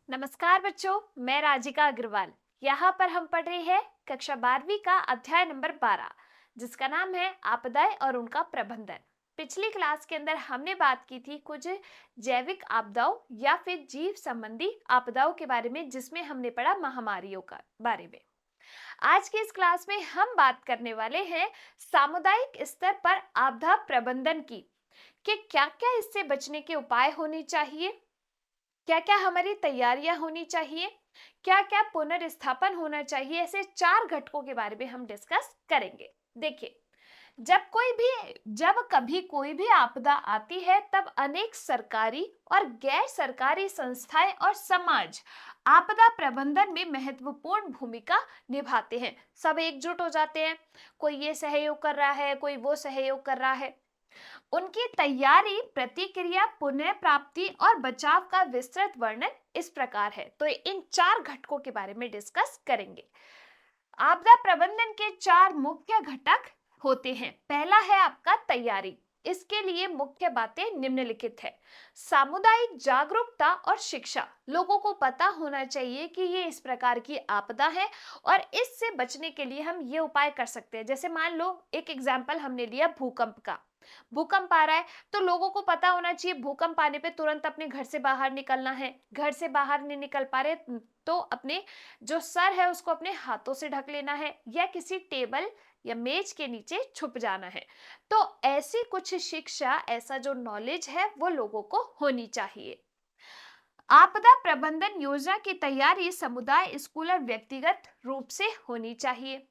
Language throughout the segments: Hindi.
नमस्कार बच्चों, मैं राजिका अग्रवाल। यहाँ पर हम पढ़ रहे हैं कक्षा 12वीं का अध्याय नंबर 12, जिसका नाम है आपदाएं और उनका प्रबंधन। पिछली क्लास के अंदर हमने बात की थी कुछ जैविक आपदाओं या फिर जीव संबंधी आपदाओं के बारे में, जिसमें हमने पढ़ा महामारियों का बारे में। आज की इस क्लास में हम बात करने वाले हैं सामुदायिक स्तर पर आपदा प्रबंधन की, कि क्या क्या इससे बचने के उपाय होने चाहिए, क्या क्या हमारी तैयारियां होनी चाहिए, क्या क्या पुनर्स्थापन होना चाहिए। ऐसे चार घटकों के बारे में हम डिस्कस करेंगे। देखिए, जब कभी कोई भी आपदा आती है, तब अनेक सरकारी और गैर सरकारी संस्थाएं और समाज आपदा प्रबंधन में महत्वपूर्ण भूमिका निभाते हैं। सब एकजुट हो जाते हैं, कोई ये सहयोग कर रहा है, कोई वो सहयोग कर रहा है। उनकी तैयारी, प्रतिक्रिया, पुनः प्राप्ति और बचाव का विस्तृत वर्णन इस प्रकार है। तो इन चार घटकों के बारे में डिस्कस करेंगे। आपदा प्रबंधन के चार मुख्य घटक होते हैं। पहला है आपका तैयारी। इसके लिए मुख्य बातें निम्नलिखित है। सामुदायिक जागरूकता और शिक्षा। लोगों को पता होना चाहिए कि ये इस प्रकार की आपदा है और इससे बचने के लिए हम ये उपाय कर सकते हैं। जैसे मान लो, एक एग्जाम्पल हमने लिया भूकंप का। भूकंप आ रहा है तो लोगों को पता होना चाहिए भूकंप आने पे तुरंत अपने घर से बाहर निकलना है। घर से बाहर नहीं निकल पा रहे तो अपने जो सर है उसको अपने हाथों से ढक लेना है, या किसी टेबल या मेज के नीचे छुप जाना है। तो ऐसी कुछ शिक्षा, ऐसा जो नॉलेज है वो लोगों को होनी चाहिए। आपदा प्रबंधन योजना की तैयारी समुदाय, स्कूल और व्यक्तिगत रूप से होनी चाहिए।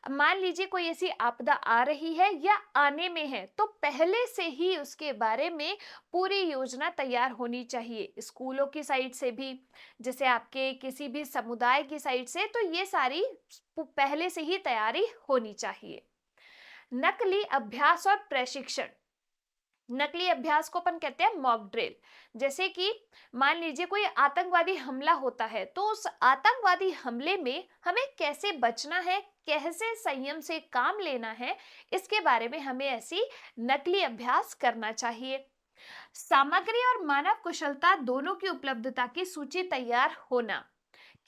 मान लीजिए कोई ऐसी आपदा आ रही है या आने में है, तो पहले से ही उसके बारे में पूरी योजना तैयार होनी चाहिए। स्कूलों की साइड से भी, जैसे आपके किसी भी समुदाय की साइड से, तो ये सारी पहले से ही तैयारी होनी चाहिए। नकली अभ्यास और प्रशिक्षण। नकली अभ्यास को अपन कहते हैं मॉक ड्रिल। जैसे कि मान लीजिए कोई आतंकवादी हमला होता है, तो उस आतंकवादी हमले में हमें कैसे बचना है, कैसे संयम से काम लेना है, इसके बारे में हमें ऐसी नकली अभ्यास करना चाहिए। सामग्री और मानव कुशलता दोनों की उपलब्धता की सूची तैयार होना,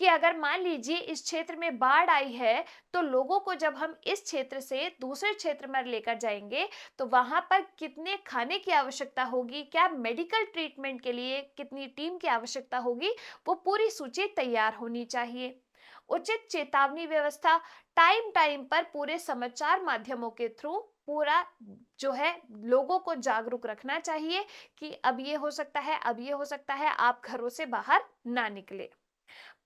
कि अगर मान लीजिए इस क्षेत्र में बाढ़ आई है, तो लोगों को जब हम इस क्षेत्र से दूसरे क्षेत्र में लेकर जाएंगे, तो वहां पर कितने खाने की आवश्यकता होगी, क्या मेडिकल ट्रीटमेंट के लिए कितनी टीम की आवश्यकता होगी, वो पूरी सूची तैयार होनी चाहिए। उचित चेतावनी व्यवस्था, टाइम टाइम पर पूरे समाचार माध्यमों के थ्रू पूरा जो है लोगों को जागरूक रखना चाहिए कि अब ये हो सकता है, अब ये हो सकता है, आप घरों से बाहर ना निकले।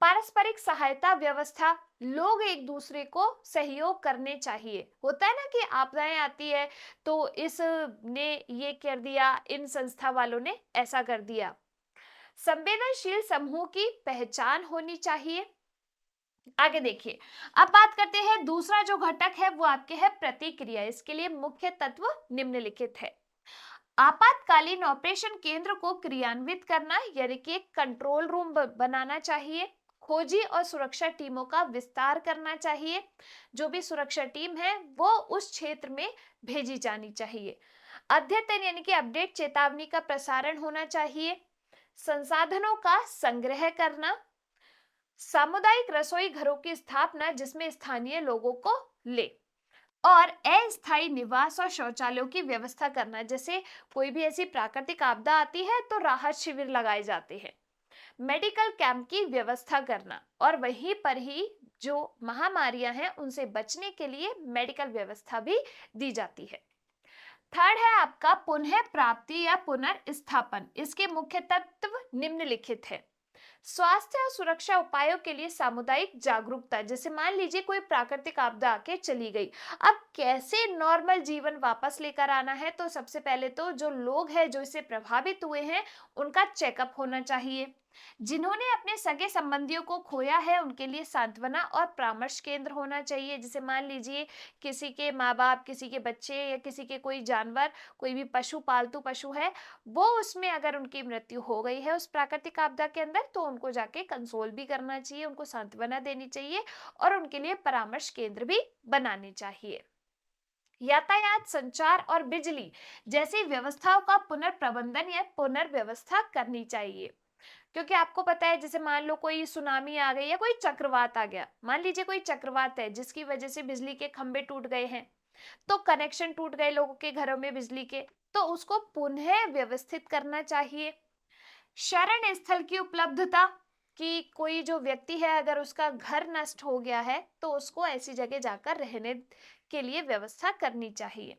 पारस्परिक सहायता व्यवस्था, लोग एक दूसरे को सहयोग करने चाहिए। होता है ना कि आपदाएं आती है तो इस ने ये कर दिया, इन संस्था वालों ने ऐसा कर दिया। संवेदनशील समूह की पहचान होनी चाहिए। आगे देखिए, अब बात करते हैं दूसरा जो घटक है वो आपके है प्रतिक्रिया। इसके लिए मुख्य तत्व निम्नलिखित है। आपातकालीन ऑपरेशन केंद्र को क्रियान्वित करना, यानी कि एक कंट्रोल रूम बनाना चाहिए। खोजी और सुरक्षा टीमों का विस्तार करना चाहिए। जो भी सुरक्षा टीम है वो उस क्षेत्र में भेजी जानी चाहिए। अद्यतन यानी कि अपडेट चेतावनी का प्रसारण होना चाहिए। संसाधनों का संग्रह करना। सामुदायिक रसोई घरों की स्थापना, जिसमें स्थानीय लोगों को ले। और अस्थायी निवास और शौचालयों की व्यवस्था करना। जैसे कोई भी ऐसी प्राकृतिक आपदा आती है तो राहत शिविर लगाए जाते हैं। मेडिकल कैंप की व्यवस्था करना, और वहीं पर ही जो महामारियां हैं उनसे बचने के लिए मेडिकल व्यवस्था भी दी जाती है। थर्ड है आपका पुनः प्राप्ति या पुनर्स्थापन। इसके मुख्य तत्व निम्नलिखित है। स्वास्थ्य और सुरक्षा उपायों के लिए सामुदायिक जागरूकता। जैसे मान लीजिए कोई प्राकृतिक आपदा आके चली गई, अब कैसे नॉर्मल जीवन वापस लेकर आना है, तो सबसे पहले तो जो लोग हैं जो इससे प्रभावित हुए हैं उनका चेकअप होना चाहिए। जिन्होंने अपने सगे संबंधियों को खोया है उनके लिए सांत्वना और परामर्श केंद्र होना चाहिए। जैसे मान लीजिए किसी के माँ बाप, किसी के बच्चे या किसी के कोई जानवर, कोई भी पशु, पालतू पशु है, वो उसमें अगर उनकी मृत्यु हो गई है उस प्राकृतिक आपदा के अंदर, तो उनको जाके कंसोल भी करना चाहिए, उनको सांत्वना देनी चाहिए और उनके लिए परामर्श केंद्र भी बनाने चाहिए। यातायात, संचार और बिजली जैसी व्यवस्थाओं का पुनर्प्रबंधन या पुनर्व्यवस्था करनी चाहिए। क्योंकि आपको पता है जैसे मान लो कोई सुनामी आ गई या कोई चक्रवात आ गया, मान लीजिए कोई चक्रवात है जिसकी वजह से बिजली के खंभे टूट गए हैं, तो कनेक्शन टूट गए लोगों के घरों में बिजली के, तो उसको पुनः व्यवस्थित करना चाहिए। शरण स्थल की उपलब्धता, कि कोई जो व्यक्ति है अगर उसका घर नष्ट हो गया है तो उसको ऐसी जगह जाकर रहने के लिए व्यवस्था करनी चाहिए।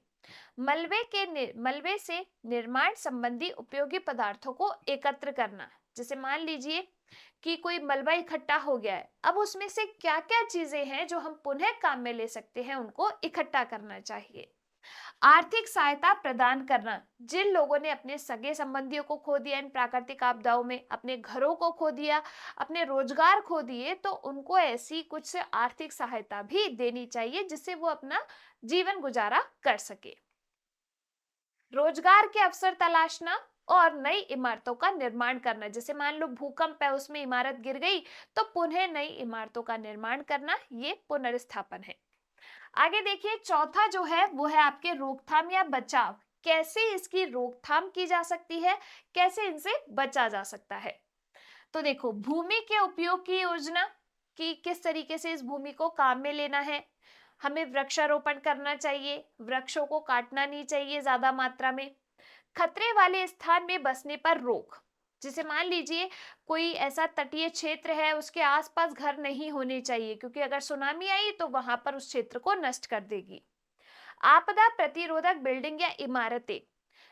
मलबे से निर्माण संबंधी उपयोगी पदार्थों को एकत्र करना, जैसे मान लीजिए कि कोई मलबा इकट्ठा हो गया है, अब उसमें से क्या क्या चीजें हैं जो हम पुनः काम में ले सकते हैं, उनको इकट्ठा करना चाहिए। आर्थिक सहायता प्रदान करना, जिन लोगों ने अपने सगे संबंधियों को खो दिया इन प्राकृतिक आपदाओं में, अपने घरों को खो दिया, अपने रोजगार खो दिए, तो उनको ऐसी कुछ आर्थिक सहायता भी देनी चाहिए जिससे वो अपना जीवन गुजारा कर सके। रोजगार के अवसर तलाशना और नई इमारतों का निर्माण करना, जैसे मान लो भूकंप है उसमें इमारत गिर गई तो पुनः नई इमारतों का निर्माण करना, ये पुनर्स्थापन है। आगे देखिए चौथा जो है वो है आपके रोकथाम या बचाव, कैसे इसकी रोकथाम की जा सकती है, कैसे इनसे बचा जा सकता है। तो देखो भूमि के उपयोग की योजना, कि किस तरीके से इस भूमि को काम में लेना है, हमें वृक्षारोपण करना चाहिए, वृक्षों को काटना नहीं चाहिए ज्यादा मात्रा में। खतरे वाले स्थान में बसने पर रोक, जैसे मान लीजिए कोई ऐसा तटीय क्षेत्र है उसके आसपास घर नहीं होने चाहिए, क्योंकि अगर सुनामी आई तो वहां पर उस क्षेत्र को नष्ट कर देगी। आपदा प्रतिरोधक बिल्डिंग या इमारतें,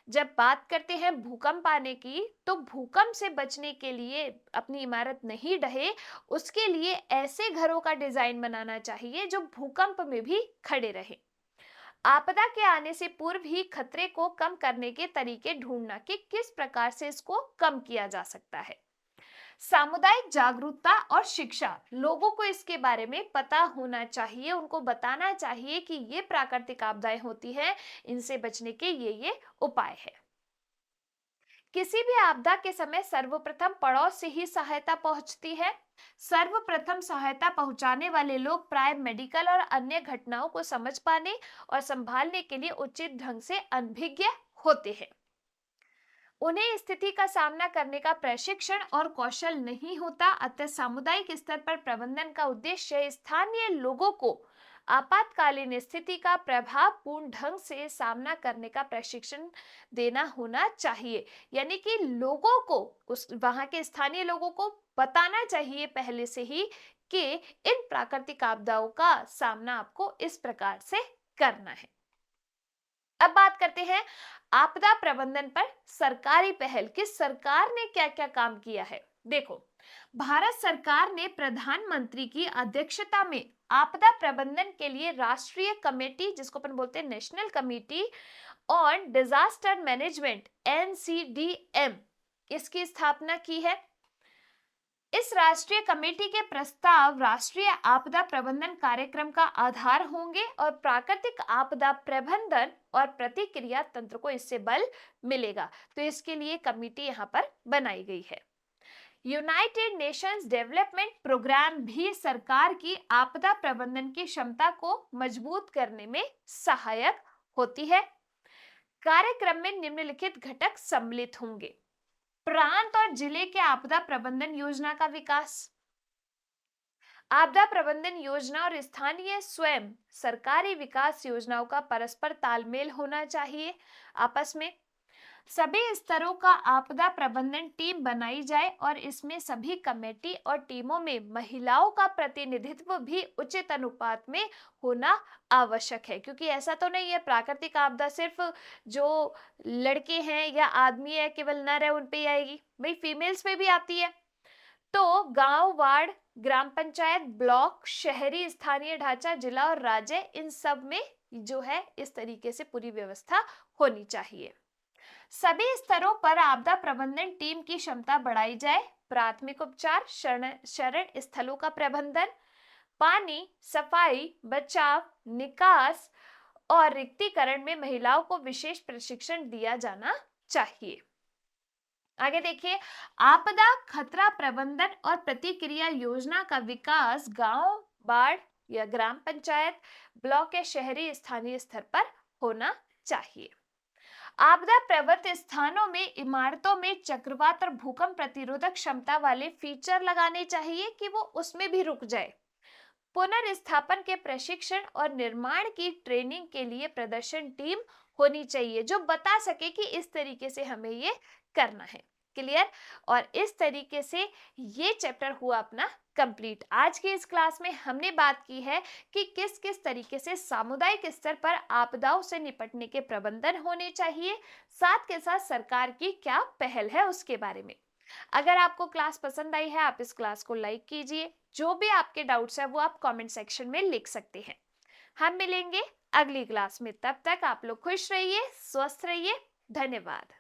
जब बात करते हैं भूकंप आने की तो भूकंप से बचने के लिए अपनी इमारत नहीं ढहे, उसके लिए ऐसे घरों का डिजाइन बनाना चाहिए जो भूकंप में भी खड़े रहे। आपदा के आने से पूर्व ही खतरे को कम करने के तरीके ढूंढना, कि किस प्रकार से इसको कम किया जा सकता है। सामुदायिक जागरूकता और शिक्षा, लोगों को इसके बारे में पता होना चाहिए, उनको बताना चाहिए कि ये प्राकृतिक आपदाएं होती हैं, इनसे बचने के ये उपाय है। किसी भी आपदा के समय सर्वप्रथम पड़ोस से ही सहायता पहुंचती है। सर्वप्रथम सहायता पहुंचाने वाले लोग प्राय मेडिकल और अन्य घटनाओं को समझ पाने और संभालने के लिए उचित ढंग से अनभिज्ञ होते हैं। उन्हें स्थिति का सामना करने का प्रशिक्षण और कौशल नहीं होता, अतः सामुदायिक स्तर पर प्रबंधन का उद्देश्य स्थानीय लोगों को आपातकालीन स्थिति का प्रभावपूर्ण ढंग से सामना करने का प्रशिक्षण देना होना चाहिए। यानी कि लोगों को, उस वहां के स्थानीय लोगों को बताना चाहिए पहले से ही कि इन प्राकृतिक आपदाओं का सामना आपको इस प्रकार से करना है। अब बात करते हैं आपदा प्रबंधन पर सरकारी पहल, कि सरकार ने क्या क्या काम किया है। देखो भारत सरकार ने प्रधानमंत्री की अध्यक्षता में आपदा प्रबंधन के लिए राष्ट्रीय कमेटी, जिसको अपन बोलते हैं national committee on disaster management NCDM, इसकी स्थापना की है। इस राष्ट्रीय कमेटी के प्रस्ताव राष्ट्रीय आपदा प्रबंधन कार्यक्रम का आधार होंगे और प्राकृतिक आपदा प्रबंधन और प्रतिक्रिया तंत्र को इससे बल मिलेगा। तो इसके लिए कमेटी यहाँ पर बनाई गई है। यूनाइटेड नेशंस डेवलपमेंट प्रोग्राम भी सरकार की आपदा प्रबंधन की क्षमता को मजबूत करने में सहायक होती है। कार्यक्रम में निम्नलिखित घटक सम्मिलित होंगे। प्रांत और जिले के आपदा प्रबंधन योजना का विकास, आपदा प्रबंधन योजना और स्थानीय स्वयं सरकारी विकास योजनाओं का परस्पर तालमेल होना चाहिए आपस में। सभी स्तरों का आपदा प्रबंधन टीम बनाई जाए और इसमें सभी कमेटी और टीमों में महिलाओं का प्रतिनिधित्व भी उचित अनुपात में होना आवश्यक है, क्योंकि ऐसा तो नहीं है प्राकृतिक आपदा सिर्फ जो लड़के हैं या आदमी है केवल नर है उन पे ही आएगी, भाई फीमेल्स पे भी आती है। तो गांव, वार्ड, ग्राम पंचायत, ब्लॉक, शहरी स्थानीय ढांचा, जिला और राज्य, इन सब में जो है इस तरीके से पूरी व्यवस्था होनी चाहिए। सभी स्तरों पर आपदा प्रबंधन टीम की क्षमता बढ़ाई जाए। प्राथमिक उपचार, शरण स्थलों का प्रबंधन, पानी, सफाई, बचाव, निकास और रिक्तीकरण में महिलाओं को विशेष प्रशिक्षण दिया जाना चाहिए। आगे देखिए आपदा खतरा प्रबंधन और प्रतिक्रिया योजना का विकास गांव, वार्ड या ग्राम पंचायत, ब्लॉक या शहरी स्थानीय स्तर पर होना चाहिए। आपदा प्रवृत्त स्थानों में इमारतों में चक्रवात और भूकंप प्रतिरोधक क्षमता वाले फीचर लगाने चाहिए कि वो उसमें भी रुक जाए। पुनर्स्थापन के प्रशिक्षण और निर्माण की ट्रेनिंग के लिए प्रदर्शन टीम होनी चाहिए जो बता सके कि इस तरीके से हमें ये करना है। क्लियर? और इस तरीके से ये चैप्टर हुआ अपना कंप्लीट। आज की इस क्लास में हमने बात की है कि किस किस तरीके से सामुदायिक स्तर पर आपदाओं से निपटने के प्रबंधन होने चाहिए, साथ के साथ सरकार की क्या पहल है उसके बारे में। अगर आपको क्लास पसंद आई है, आप इस क्लास को लाइक कीजिए। जो भी आपके डाउट्स है वो आप कमेंट सेक्शन में लिख सकते हैं। हम मिलेंगे अगली क्लास में, तब तक आप लोग खुश रहिए, स्वस्थ रहिए। धन्यवाद।